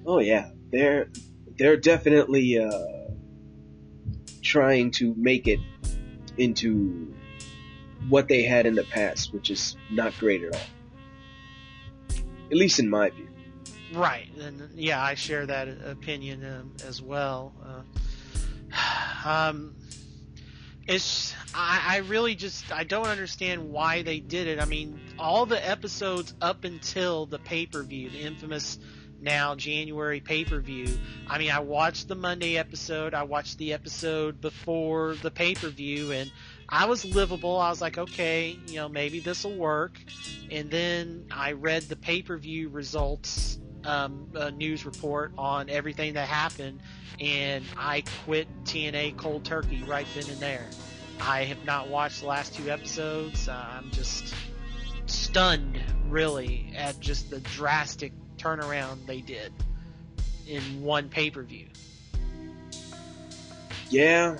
Oh yeah, they're definitely trying to make it into what they had in the past, which is not great at all. At least in my view. Right, and yeah, I share that opinion as well. I really just I don't understand why they did it. I mean, all the episodes up until the pay-per-view, the infamous now January pay-per-view. I mean, I watched the Monday episode, I watched the episode before the pay-per-view, and I was livable. I was like, okay, maybe this will work. And then I read the pay-per-view results news report on everything that happened, and I quit TNA cold turkey right then and there. I have not watched the last 2 episodes. I'm just stunned, really, at just the drastic turnaround they did in one pay-per-view. Yeah,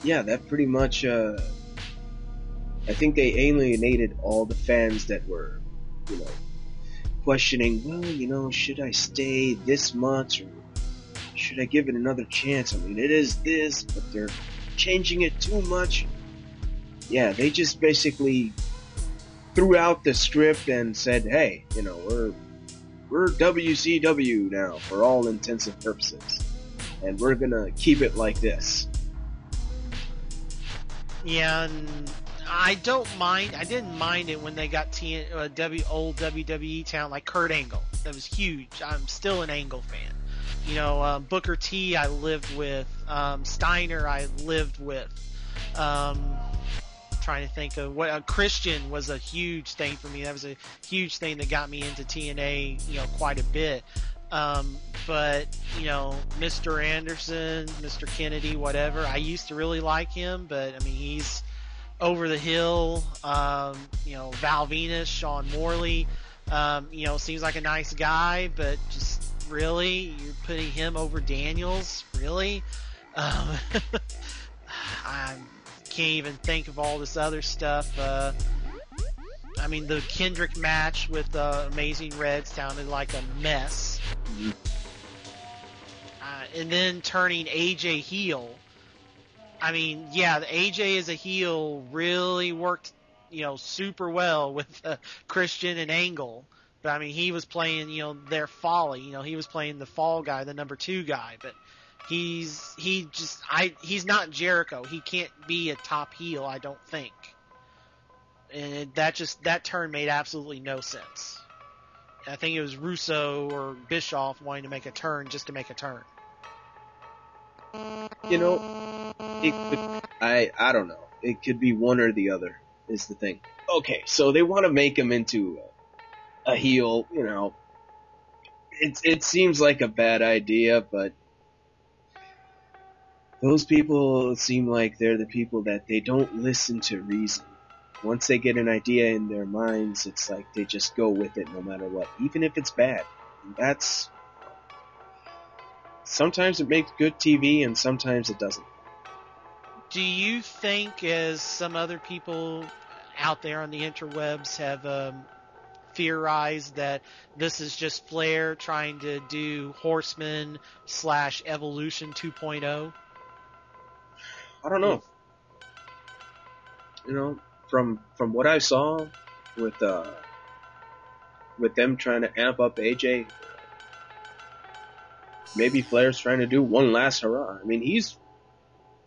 that pretty much, I think they alienated all the fans that were, questioning, well, should I stay this much, or should I give it another chance? I mean, it is this, but they're changing it too much. Yeah, they just basically threw out the script and said, hey, we're WCW now for all intents and purposes, and we're gonna keep it like this. Yeah, and I didn't mind it when they got old WWE talent like Kurt Angle. That was huge. I'm still an Angle fan. Booker T I lived with. Steiner I lived with. Trying to think of what Christian was a huge thing for me. That was a huge thing that got me into TNA, quite a bit. But Mr. Anderson, Mr. Kennedy, whatever. I used to really like him, but I mean he's over the hill. Val Venus, Sean Morley. Seems like a nice guy, but just really, you're putting him over Daniels, really? I can't even think of all this other stuff. I mean, the Kendrick match with Amazing Red sounded like a mess. And then turning AJ heel. I mean, yeah, the AJ as a heel really worked, super well with Christian and Angle. But I mean, he was playing, their folly. He was playing the fall guy, the number 2 guy. But he's not Jericho. He can't be a top heel, I don't think. And that turn made absolutely no sense. I think it was Russo or Bischoff wanting to make a turn just to make a turn. I don't know. It could be one or the other, is the thing. Okay, so they want to make him into a heel, It seems like a bad idea, but those people seem like they're the people that they don't listen to reason. Once they get an idea in their minds, it's like they just go with it no matter what, even if it's bad. Sometimes it makes good TV and sometimes it doesn't. Do you think, as some other people out there on the interwebs have theorized, that this is just Flair trying to do Horseman / Evolution 2.0? I don't know. From what I saw with them trying to amp up AJ, maybe Flair's trying to do one last hurrah. I mean, he's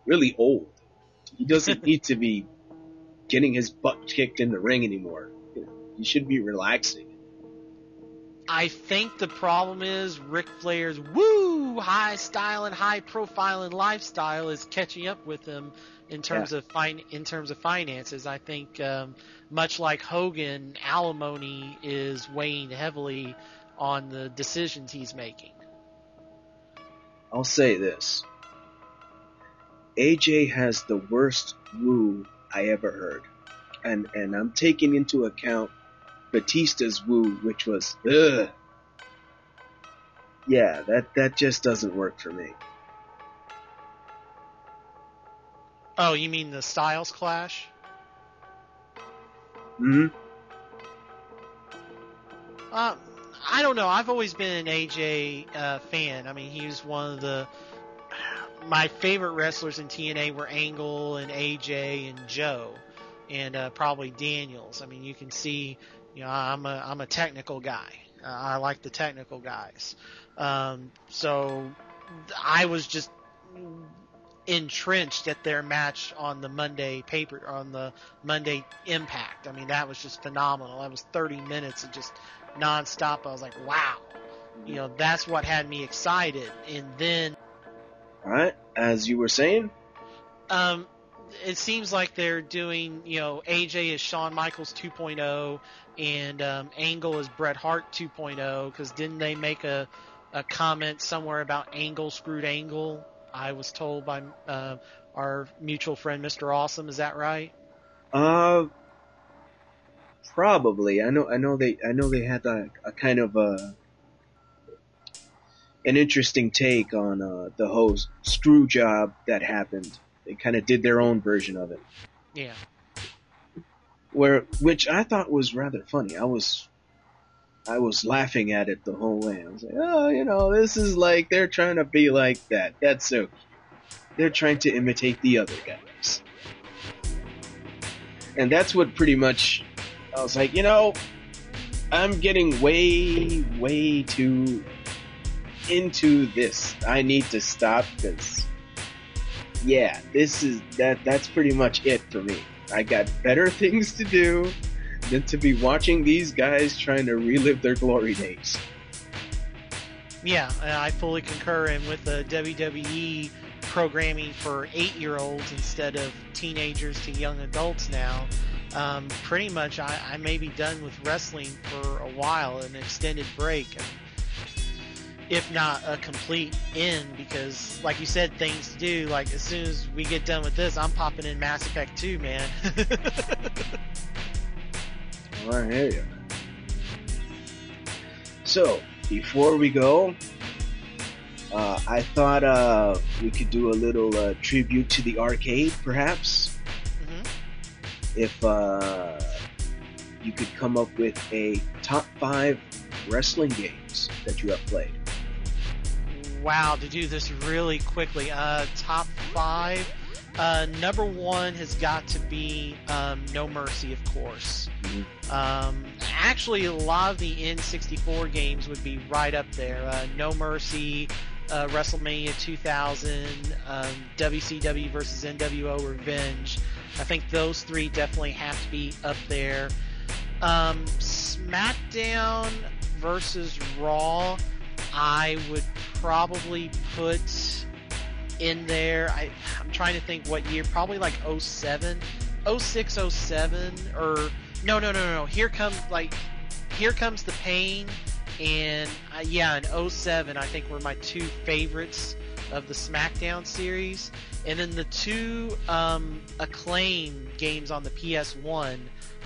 really old. He doesn't need to be getting his butt kicked in the ring anymore. He should be relaxing. I think the problem is Ric Flair's high style and high profile and lifestyle is catching up with him in terms of finances. I think much like Hogan, alimony is weighing heavily on the decisions he's making. I'll say this. AJ has the worst woo I ever heard. And I'm taking into account Batista's woo, which was, ugh. Yeah, that just doesn't work for me. Oh, you mean the Styles Clash? Hmm? I don't know. I've always been an AJ fan. I mean, he was one of my favorite wrestlers in TNA were Angle and AJ and Joe, and probably Daniels. I mean, you can see, I'm a technical guy. I like the technical guys. So I was just entrenched at their match on the Monday Impact. I mean, that was just phenomenal. That was 30 minutes of just nonstop. I was like, wow, that's what had me excited. And then, all right, as you were saying, it seems like they're doing, AJ is Shawn Michaels 2.0 and Angle is Bret Hart 2.0, because didn't they make a comment somewhere about Angle screwed Angle? I was told by our mutual friend, Mr. Awesome. Is that right? Probably. I know they had a kind of an interesting take on the whole screw job that happened. They kind of did their own version of it. Yeah. Which I thought was rather funny. I was laughing at it the whole way. I was like, oh, this is like they're trying to be like that. That's so. They're trying to imitate the other guys. And that's what pretty much, I was like, I'm getting way too into this. I need to stop because, yeah, that's pretty much it for me. I got better things to do than to be watching these guys trying to relive their glory days. Yeah, I fully concur. And with the WWE programming for 8-year-olds instead of teenagers to young adults now, pretty much I may be done with wrestling for a while, an extended break, if not a complete end, because like you said, things to do. Like as soon as we get done with this, I'm popping in Mass Effect 2, man. Well, I hear you. So, before we go, I thought we could do a little tribute to the arcade, perhaps. Mm-hmm. If you could come up with a top 5 wrestling games that you have played. Wow, to do this really quickly. Top 5. Number 1 has got to be No Mercy, of course. Mm-hmm. Actually, a lot of the N64 games would be right up there. No Mercy, WrestleMania 2000, WCW versus NWO Revenge. I think those 3 definitely have to be up there. SmackDown versus Raw, I would probably put in there. I'm trying to think what year. Probably like 07, 06, 07, or no. Here Comes the Pain, and in 07 I think were my 2 favorites of the SmackDown series. And then the 2 Acclaim games on the PS1,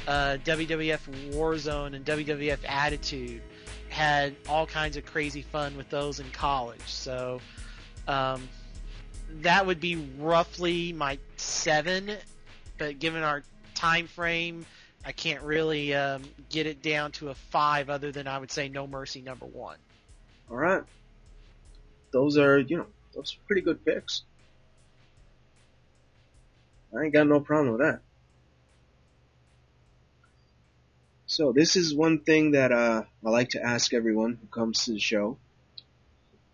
WWF Warzone and WWF Attitude, had all kinds of crazy fun with those in college. So that would be roughly my 7, but given our time frame, I can't really get it down to a 5 other than I would say No Mercy number 1. All right. Those are pretty good picks. I ain't got no problem with that. So this is one thing that I like to ask everyone who comes to the show.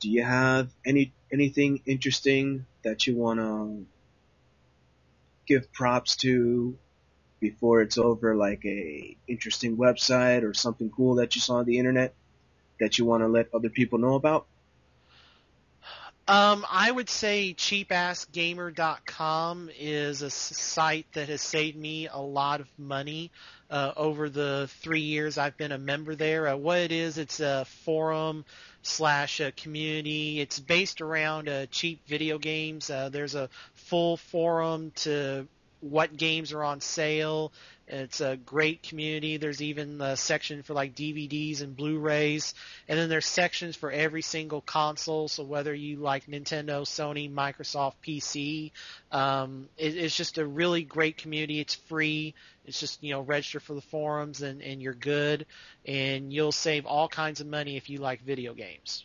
Do you have anything interesting that you want to give props to before it's over, like a interesting website or something cool that you saw on the internet that you want to let other people know about? I would say cheapassgamer.com is a site that has saved me a lot of money over the 3 years I've been a member there. What it is, it's a forum / community. It's based around cheap video games. There's a full forum to what games are on sale. It's a great community. There's even a section for like DVDs and Blu-rays, and then there's sections for every single console. So whether you like Nintendo, Sony, Microsoft, PC, it's just a really great community. It's free. It's just, register for the forums and you're good, and you'll save all kinds of money if you like video games.